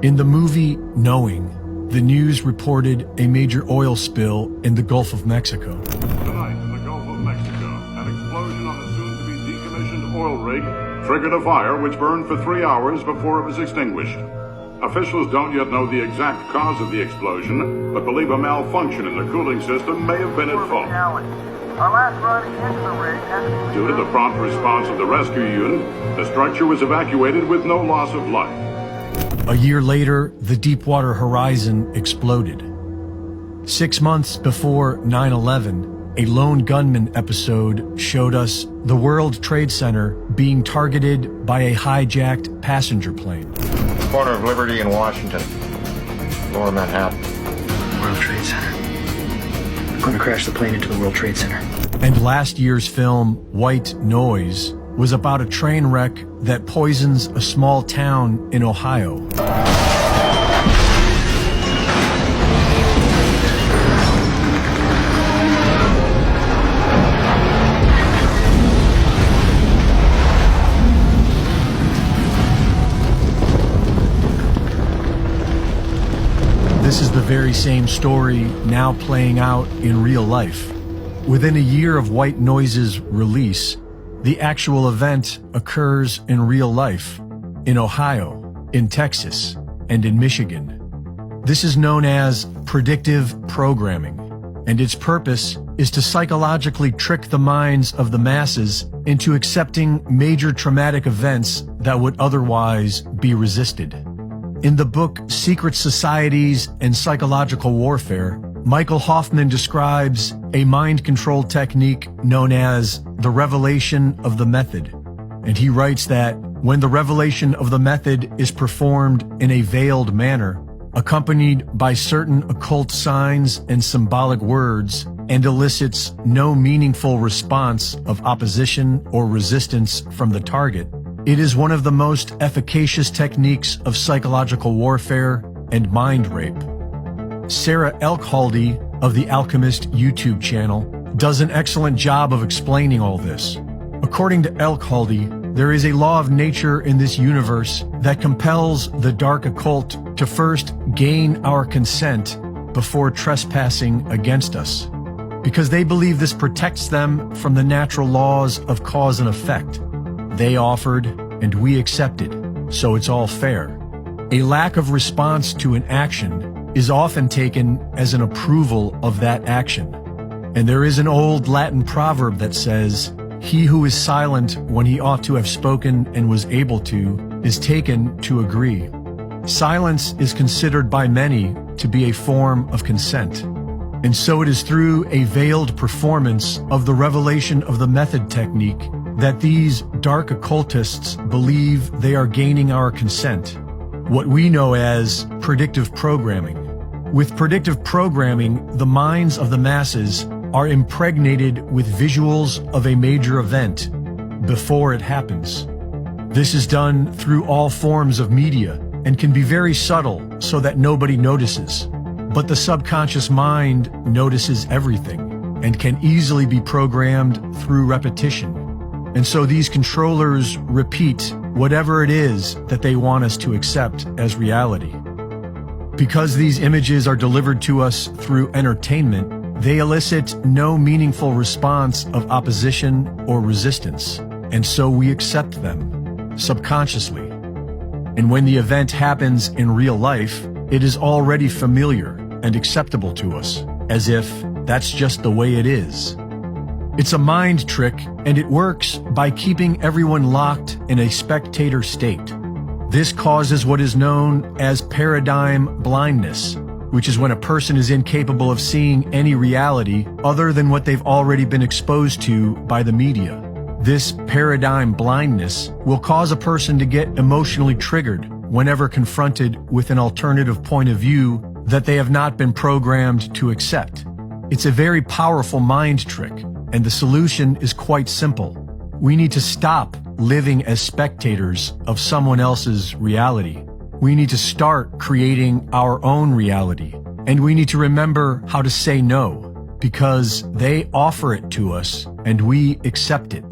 In the movie Knowing, the news reported a major oil spill in the Gulf of Mexico. Tonight in the Gulf of Mexico, an explosion on the soon-to-be decommissioned oil rig triggered a fire which burned for 3 hours before it was extinguished. Officials don't yet know the exact cause of the explosion, but believe a malfunction in the cooling system may have been at fault. Our last run into the rig has... Due to the prompt response of the rescue unit, the structure was evacuated with no loss of life. A year later, the Deepwater Horizon exploded. 6 months before 9/11, a lone gunman episode showed us the World Trade Center being targeted by a hijacked passenger plane. Corner of Liberty and Washington, Lower Manhattan. World Trade Center. We're going to crash the plane into the World Trade Center. And last year's film, White Noise, was about a train wreck that poisons a small town in Ohio. This is the very same story now playing out in real life. Within a year of White Noise's release, the actual event occurs in real life, in Ohio, in Texas, and in Michigan. This is known as predictive programming, and its purpose is to psychologically trick the minds of the masses into accepting major traumatic events that would otherwise be resisted. In the book Secret Societies and Psychological Warfare, Michael Hoffman describes a mind control technique known as the revelation of the method. And he writes that when the revelation of the method is performed in a veiled manner, accompanied by certain occult signs and symbolic words, and elicits no meaningful response of opposition or resistance from the target, it is one of the most efficacious techniques of psychological warfare and mind rape. Sarah Elkhaldy of the Alchemist YouTube channel does an excellent job of explaining all this. According to Elkhaldy, there is a law of nature in this universe that compels the dark occult to first gain our consent before trespassing against us, because they believe this protects them from the natural laws of cause and effect. They offered, and we accepted, so it's all fair. A lack of response to an action is often taken as an approval of that action. And there is an old Latin proverb that says, "He who is silent when he ought to have spoken and was able to, is taken to agree." Silence is considered by many to be a form of consent. And so it is through a veiled performance of the revelation of the method technique that these dark occultists believe they are gaining our consent, what we know as predictive programming. With predictive programming, the minds of the masses are impregnated with visuals of a major event before it happens. This is done through all forms of media and can be very subtle so that nobody notices. But the subconscious mind notices everything and can easily be programmed through repetition. And so these controllers repeat whatever it is that they want us to accept as reality. Because these images are delivered to us through entertainment, they elicit no meaningful response of opposition or resistance, and so we accept them, subconsciously. And when the event happens in real life, it is already familiar and acceptable to us, as if that's just the way it is. It's a mind trick, and it works by keeping everyone locked in a spectator state. This causes what is known as paradigm blindness, which is when a person is incapable of seeing any reality other than what they've already been exposed to by the media. This paradigm blindness will cause a person to get emotionally triggered whenever confronted with an alternative point of view that they have not been programmed to accept. It's a very powerful mind trick, and the solution is quite simple. We need to stop living as spectators of someone else's reality. We need to start creating our own reality. And we need to remember how to say no, because they offer it to us and we accept it.